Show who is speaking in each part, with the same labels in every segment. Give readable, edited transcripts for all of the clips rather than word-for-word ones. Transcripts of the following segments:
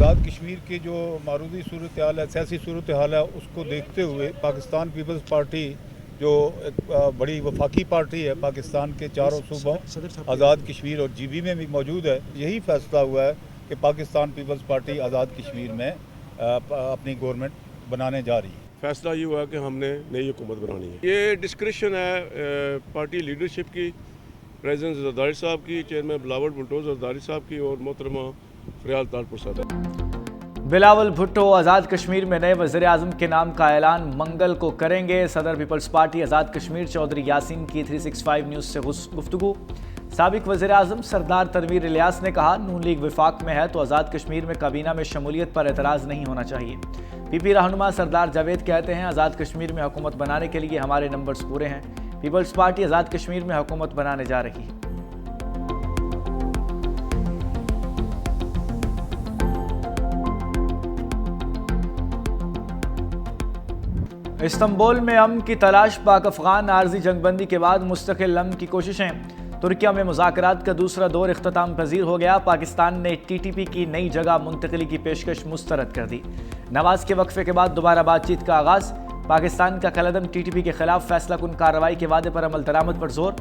Speaker 1: आज़ाद कश्मीर की जो मारूदी सूरत हाल है, सियासी सूरत हाल है, उसको देखते हुए पाकिस्तान पीपल्स पार्टी जो एक बड़ी वफाकी पार्टी है, पाकिस्तान के चारों सूबों आज़ाद कश्मीर और जीबी में भी मौजूद है, यही फैसला हुआ है कि पाकिस्तान पीपल्स पार्टी आज़ाद कश्मीर में अपनी गवर्नमेंट बनाने जा रही है।
Speaker 2: फैसला ये हुआ कि हमने नई हुकूमत बनानी है। ये डिस्क्रिप्शन है पार्टी लीडरशिप की, प्रेसिडेंट जरदारी साहब की, चेयरमैन बिलावल भुट्टो जरदारी साहब की और मोहतरमा फरियाल तारपुर साहब।
Speaker 3: बिलावल भुट्टो आज़ाद कश्मीर में नए वज़ीर आज़म के नाम का ऐलान मंगल को करेंगे। सदर पीपल्स पार्टी आज़ाद कश्मीर चौधरी यासीन की 365 न्यूज़ से गुफ्तगू। साबिक वज़ीर आज़म सरदार तनवीर इलियास ने कहा, नून लीग विफाक में है तो आज़ाद कश्मीर में काबीना में शमूलियत पर एतराज़ नहीं होना चाहिए। पीपी रहनुमा सरदार जावेद कहते हैं, आज़ाद कश्मीर में हुकूमत बनाने के लिए हमारे नंबर्स पूरे हैं। पीपल्स पार्टी आज़ाद कश्मीर में हुकूमत बनाने जा रही है। इस्तांबुल में अमन की तलाश, पाक अफगान आर्जी जंगबंदी के बाद मुस्तकिल अमन की कोशिशें। तुर्किया में मुज़ाकरात का दूसरा दौर इख्तिताम पजीर हो गया। पाकिस्तान ने TTP की नई जगह मुंतकली की पेशकश मुस्तरद कर दी। नवाज के वक्फे के बाद दोबारा बातचीत का आगाज़। पाकिस्तान का कलअदम TTP के खिलाफ फैसला कुन कार्रवाई के वादे पर अमल दरामद पर जोर।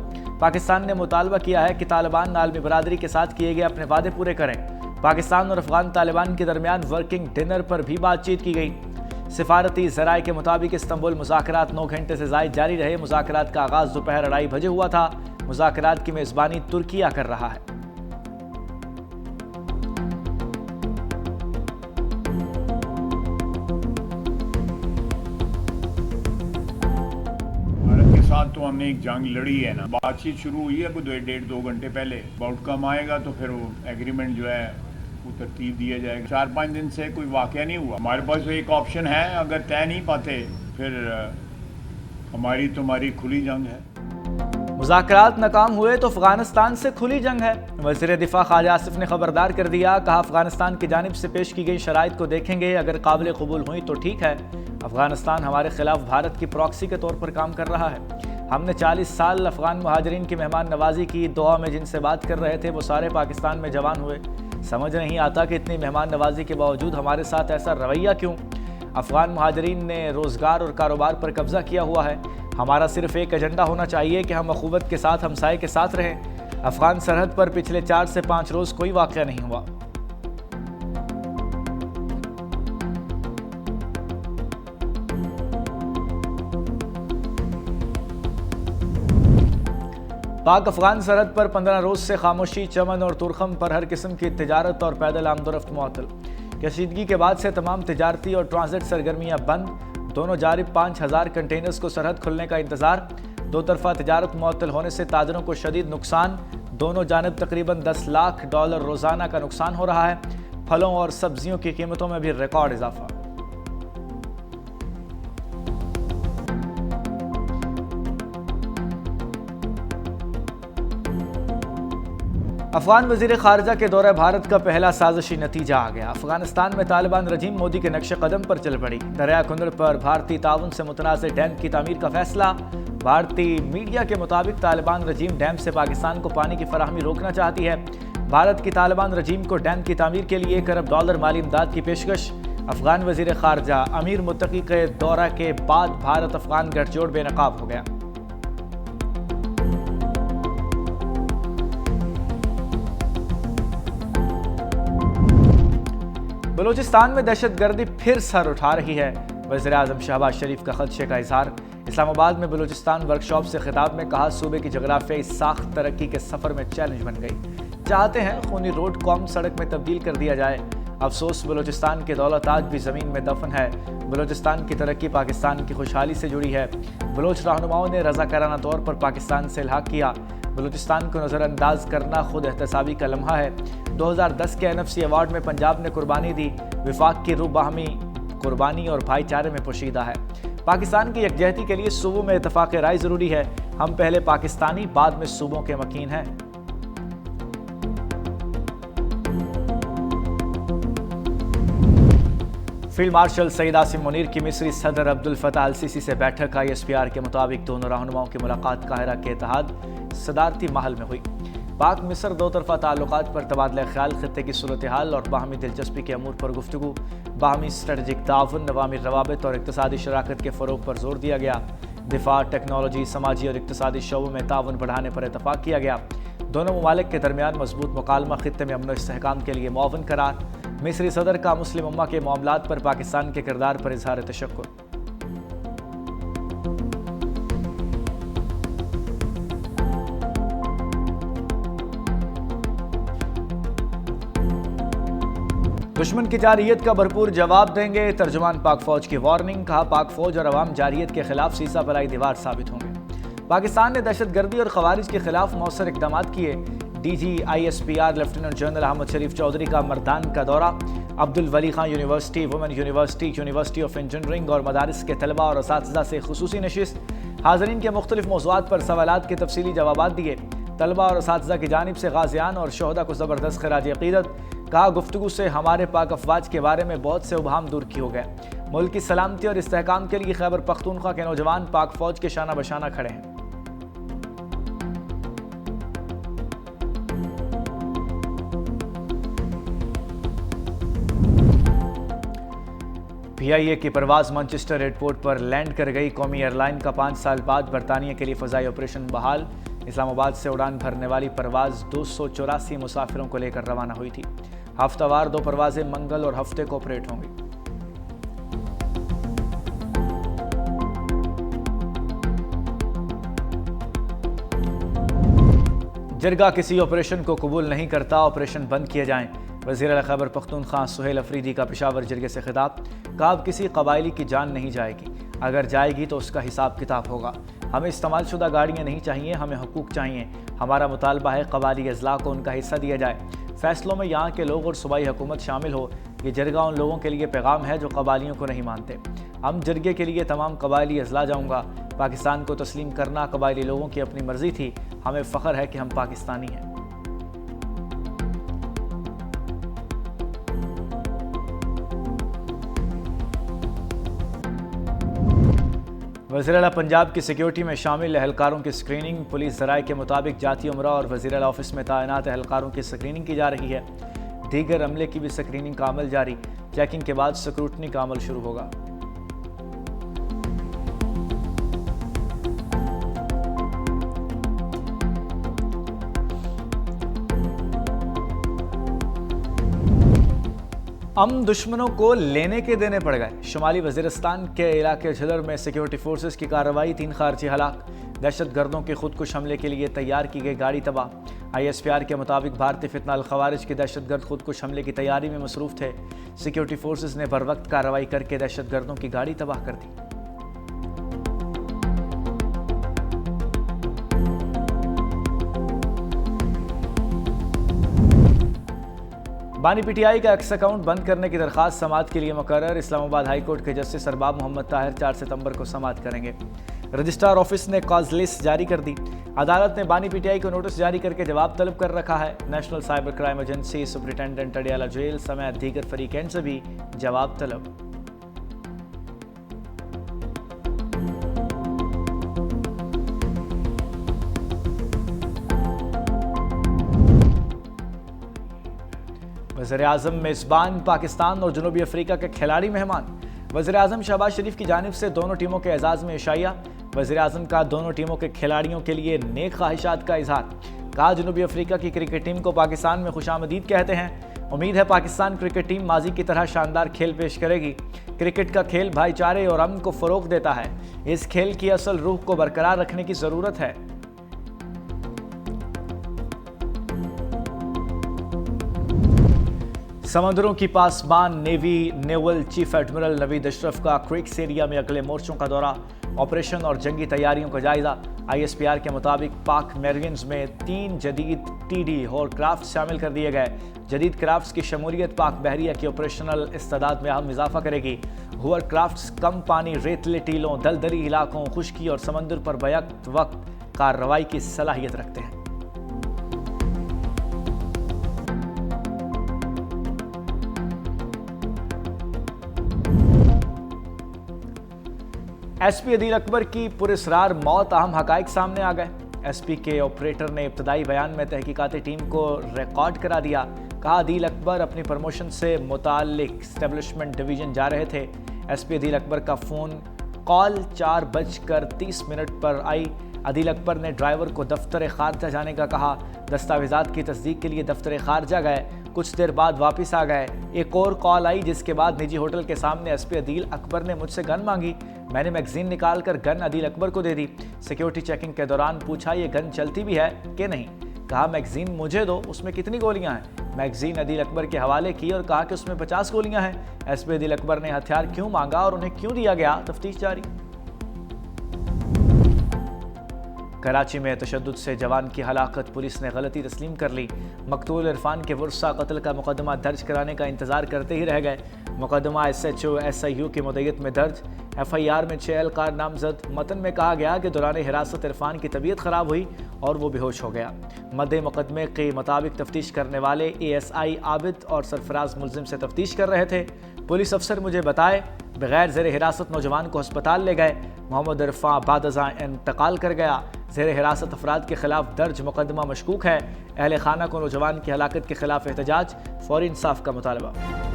Speaker 3: पाकिस्तान ने मुतालबा किया है कि तालिबान आलमी बरादरी के साथ किए गए अपने वादे पूरे करें। पाकिस्तान और अफगान तालिबान के दरमियान वर्किंग डिनर पर भी बातचीत की गई। सिफारती ज़राए के मुताबिक इस्तांबुल मुज़ाकरात 9 घंटे से ज़ायद जारी रहे। मुज़ाकरात का आगाज़ दोपहर 2:30 बजे हुआ था। मुज़ाकरात की मेज़बानी तुर्किया कर रहा है।
Speaker 4: भारत के साथ तो हमने एक जंग लड़ी है ना, बातचीत शुरू हुई है कोई 1.5-2 घंटे पहले। आउटकम आएगा तो फिर वो एग्रीमेंट जो है वो तरतीब दिया जाएगा। 4-5 दिन से कोई वाक़या नहीं हुआ। हमारे पास तो एक ऑप्शन है, अगर तय नहीं पाते फिर हमारी तुम्हारी खुली जंग है।
Speaker 3: मुज़ाकरात नाकाम हुए तो अफगानिस्तान से खुली जंग है। वज़ीर दिफा ख्वाजा आसिफ ने खबरदार कर दिया, कहा अफगानिस्तान की जानिब से पेश की गई शराइत को देखेंगे, अगर काबिल कबूल हुई तो ठीक है। अफगानिस्तान हमारे खिलाफ भारत की प्रॉक्सी के तौर पर काम कर रहा है। हमने 40 साल अफगान मुहाजिरीन की मेहमान नवाजी की। दोहा में जिनसे बात कर रहे थे वो सारे पाकिस्तान में जवान हुए। समझ नहीं आता कि इतनी मेहमान नवाजी के बावजूद हमारे साथ ऐसा रवैया क्यों। अफगान मुहाजिरीन ने रोज़गार और कारोबार पर कब्जा किया हुआ है। हमारा सिर्फ एक एजेंडा होना चाहिए कि हम अखुवत के साथ हमसाये के साथ रहें। अफगान सरहद पर पिछले 4 से 5 रोज़ कोई वाक़या नहीं हुआ। पाक अफगान सरहद पर 15 रोज़ से खामोशी। चमन और तुरखम पर हर किस्म की तिजारत और पैदल आमदोरफ्त मुअत्तल। कशीदगी के बाद से तमाम तिजारती और ट्रांजिट सरगर्मियाँ बंद। दोनों जानिब 5000 कंटेनर्स को सरहद खुलने का इंतज़ार। दो तरफा तिजारत मुअत्तल होने से ताजरों को शदीद नुकसान। दोनों जानिब तकरीबन $10 लाख रोज़ाना का नुकसान हो रहा है। फलों और सब्जियों की कीमतों में भी रिकॉर्ड इजाफा। अफगान वज़ीर ख़ारिजा के दौरे भारत का पहला साजिशी नतीजा आ गया। अफगानिस्तान में तालिबान रजीम मोदी के नक्शे कदम पर चल पड़ी। दरिया कुंदर पर भारतीय ताउन से मुतनाज़ डैम की तामीर का फैसला। भारतीय मीडिया के मुताबिक तालिबान रजीम डैम से पाकिस्तान को पानी की फराहमी रोकना चाहती है। भारत की तालिबान रजीम को डैम की तामीर के लिए $1 अरब माली इमदाद की पेशकश। अफगान वज़ीर ख़ारिजा अमीर मुत्तकी के दौरा के बाद भारत अफगान गठजोड़ बेनकाब हो गया। बलूचिस्तान में दहशतगर्दी फिर सर उठा रही है। वज़ीर आज़म शहबाज शरीफ का खदशे का इजहार। इस्लामाबाद में बलूचिस्तान वर्कशॉप से खिताब में कहा, सूबे की जगराफियाई साख्त तरक्की के सफ़र में चैलेंज बन गई। चाहते हैं खूनी रोड कॉम सड़क में तब्दील कर दिया जाए। अफसोस बलूचिस्तान की दौलत आज भी ज़मीन में दफन है। बलूचिस्तान की तरक्की पाकिस्तान की खुशहाली से जुड़ी है। बलोच रहनुमाओं ने रज़ाकाराना तौर पर पाकिस्तान से इल्हाक किया। बलूचिस्तान को नज़रअंदाज करना खुद एहतसाबी का लम्हा है। 2010 के NFC अवार्ड में पंजाब ने कुर्बानी दी। विफाक की रूह बाहमी कुर्बानी और भाईचारे में पोशीदा है। पाकिस्तान की यकजहती के लिए सूबों में इत्तफाक राय ज़रूरी है। हम पहले पाकिस्तानी बाद में सूबों के मकीन हैं। फील्ड मार्शल सईद आसिम मुनीर की मिस्री सदर अब्दुल फताह अल सीसी से बैठक। ISPR के मुताबिक दोनों रहनुमाओं की मुलाकात काहिरा के इत्तेहाद सदारती महल में हुई। पाक मिस्र दो तरफा ताल्लुकात पर तबादला ख्याल, खत्ते की सूरत हाल और बाहमी दिलचस्पी के अमूर पर गुफ्तगू, बाहमी स्ट्रेटजिक ताउन, अवामी रवाबित और इक़्तिसादी शराकत के फ़रोग़ पर जोर दिया गया। दिफा, टेक्नोलॉजी, समाजी और इक़्तिसादी शोबों में ताउन बढ़ाने पर इतफ़ाक़ किया गया। दोनों ममालिक के दरमियान मजबूत मुकालमा, खत्ते में अमन व इस्तेहकाम के लिए मुआवन करार। मिस्री सदर का मुस्लिम उम्मा के मामलात पर पाकिस्तान के किरदार पर इजहार तशक्कुर। दुश्मन की जारहियत का भरपूर जवाब देंगे, तर्जुमान पाक फौज की वार्निंग। कहा, पाक फौज और अवाम जारहियत के खिलाफ सीसा पलाई दीवार साबित होंगे। पाकिस्तान ने दहशतगर्दी और खवारिज के खिलाफ मौसर इकदाम किए। DGISPR lieutenant general Ahmed Sharif Chaudhry का मर्दान का दौरा। Abdul Wali Khan university, women university, university of engineering और मदारिस के तलबा और असातिज़ा से खुसूसी नशिस्त। हाज़रीन के मुख्तलिफ मौज़ूआत पर सवालात के तफसीली जवाबात दिए। तलबा और असातिज़ा की जानिब से गाज़ियान और शोहदा को ज़बरदस्त खिराज अक़ीदत। कहा, गुफ्तगू से हमारे पाक अफवाज के बारे में बहुत से उबहाम दूर की हो गए। मुल्क की सलामती और इस्तेहकाम के लिए खैबर पख्तूनख्वा के नौजवान पाक फौज के शाना बशाना खड़े हैं। PIA की परवाज मैनचेस्टर एयरपोर्ट पर लैंड कर गई। कौमी एयरलाइन का 5 साल बाद बरतानिया के लिए फ़ज़ाई ऑपरेशन बहाल। इस्लामाबाद से उड़ान भरने वाली परवाज 284 मुसाफिरों को लेकर रवाना हुई थी। हफ्तावार 2 परवाजें मंगल और हफ्ते को ऑपरेट होंगी। जिरगा किसी ऑपरेशन को कबूल नहीं करता, ऑपरेशन बंद किए जाएं। वज़ीर आला खैबर पख्तूनख्वा सुहेल अफरीदी का पेशावर जिरगे से खिताब। कहा, किसी कबायली की जान नहीं जाएगी, अगर जाएगी तो उसका हिसाब किताब होगा। हमें इस्तेमाल शुदा गाड़ियाँ नहीं चाहिए, हमें हुकूक चाहिए। हमारा मुतालबा है कबायली अजला को उनका हिस्सा दिया जाए। फैसलों में यहाँ के लोग और सूबाई हुकूमत शामिल हो। ये जिरगा उन लोगों के लिए पैगाम है जो कबायलियों को नहीं मानते। हम जिरगे के लिए तमाम कबायली अजला जाऊँगा। पाकिस्तान को तस्लीम करना कबायली लोगों की अपनी मर्जी थी। हमें फ़ख्र है कि हम पाकिस्तानी हैं। वज़ीर आला पंजाब की सिक्योरिटी में शामिल एहलकारों की स्क्रीनिंग। पुलिस ज़राए के मुताबिक जाती उमरा और वज़ीर आला ऑफिस में तैनात एहलकारों की स्क्रीनिंग की जा रही है। दीगर अमले की भी स्क्रीनिंग का अमल जारी। चेकिंग के बाद स्क्रूटनी का अमल शुरू होगा। दुश्मनों को लेने के देने पड़ गए। शुमाली वज़ीरिस्तान के इलाके झलर में सिक्योरिटी फोर्सेस की कार्रवाई, 3 खारजी हलाक। दहशतगर्दों के खुदकुश हमले के लिए तैयार की गई गाड़ी तबाह। ISPR के मुताबिक भारतीय फितना अल खवारिज के दहशतगर्द खुदकुश हमले की तैयारी में मसरूफ़ थे। सिक्योरिटी फोर्सेस ने बर वक्त कार्रवाई करके दहशतगर्दों की गाड़ी तबाह कर दी। बानी PTI का एक्स अकाउंट बंद करने की दरखास्त समाअत के लिए मुकर्रर। इस्लामाबाद हाई कोर्ट के जस्टिस अरबाब मोहम्मद ताहिर 4 सितंबर को समाअत करेंगे। रजिस्ट्रार ऑफिस ने कॉज लिस्ट जारी कर दी। अदालत ने बानी PTI को नोटिस जारी करके जवाब तलब कर रखा है। National cyber crime agency, superintendent Adiala jail समेत दीगर फरीकैन से भी जवाब तलब। वज़ीर-ए-आज़म मेज़बान, पाकिस्तान और जनूबी अफ्रीका के खिलाड़ी मेहमान। वज़ीर-ए-आज़म शहबाज शरीफ की जानिब से दोनों टीमों के एजाज़ में इशाइया। वज़ीर-ए-आज़म का दोनों टीमों के खिलाड़ियों के लिए नेक ख्वाहिशात का इजहार। कहा, जनूबी अफ्रीका की क्रिकेट टीम को पाकिस्तान में खुशामदीद कहते हैं। उम्मीद है पाकिस्तान क्रिकेट टीम माजी की तरह शानदार खेल पेश करेगी। क्रिकेट का खेल भाईचारे और अमन को फ़रोग़ देता है। इस खेल की असल रूह को बरकरार रखने की ज़रूरत है। समंदरों की पासबान navy naval chief admiral Naveed Ashraf का क्रिक्स एरिया में अगले मोर्चों का दौरा। ऑपरेशन और जंगी तैयारियों का जायजा। ISPR के मुताबिक पाक मेरिन्स में 3 जदीद TD और क्राफ्ट शामिल कर दिए गए। जदीद क्राफ्ट्स की शमूलियत पाक बहरिया की ऑपरेशनल इस्तादाद में अहम इजाफा करेगी। हुअर क्राफ्ट्स कम पानी, रेतले टीलों, दलदली इलाकों, खुश्की और समंदर पर बैक वक्त कार्रवाई की सलाहियत रखते हैं। SP अदील अकबर की पुरस्रार मौत, अहम हकाइक सामने आ गए। एसपी के ऑपरेटर ने इब्तदाई बयान में तहकीकाती टीम को रिकॉर्ड करा दिया। कहा अदील अकबर अपनी प्रमोशन से मुताल्लिक एस्टेब्लिशमेंट डिवीज़न जा रहे थे। एसपी अदील अकबर का फ़ोन कॉल 4:30 पर आई। अदील अकबर ने ड्राइवर को दफ्तर खारजा जाने का कहा। दस्तावेज़ात की तस्दीक के लिए दफ्तर खारजा गए, कुछ देर बाद वापस आ गए। एक और कॉल आई जिसके बाद निजी होटल के सामने एसपी अदील अकबर ने मुझसे गन मांगी। मैंने मैगजीन निकाल कर गन अदील अकबर को दे दी। सिक्योरिटी चेकिंग के दौरान पूछा ये गन चलती भी है कि नहीं। कहा मैगजीन मुझे दो, उसमें कितनी गोलियां हैं। मैगजीन अदील अकबर के हवाले की और कहा कि उसमें 50 गोलियां हैं। एसपी अदील अकबर ने हथियार क्यों मांगा और उन्हें क्यों दिया गया, तफ्तीश जारी। कराची में तशद्दुद से जवान की हलाकत, पुलिस ने गलती तस्लीम कर ली। मकतूल इरफान के वर्सा कत्ल का मुकदमा दर्ज कराने का इंतजार करते ही रह गए। मुकदमा SHO SIU की मुद्दत में दर्ज। FIR में 6 एहलकार नामजद। मतन में कहा गया कि दौरान हिरासत इरफान की तबीयत ख़राब हुई और वो बेहोश हो गया। मद्दे मुकदमे के मुताबिक तफ्तीश करने वाले ASI आबिद और सरफराज मुलजिम से तफ्तीश कर रहे थे। पुलिस अफसर मुझे बताए बगैर ज़ेर हिरासत नौजवान को अस्पताल ले गए। मोहम्मद इरफान बादज़ा इंतकाल कर गया। ज़ेर हिरासत अफराद के खिलाफ दर्ज मुकदमा मशकूक है। अहल खाना को नौजवान की हलाकत के खिलाफ एहतजाज, फौरी इंसाफ का मुतालबा।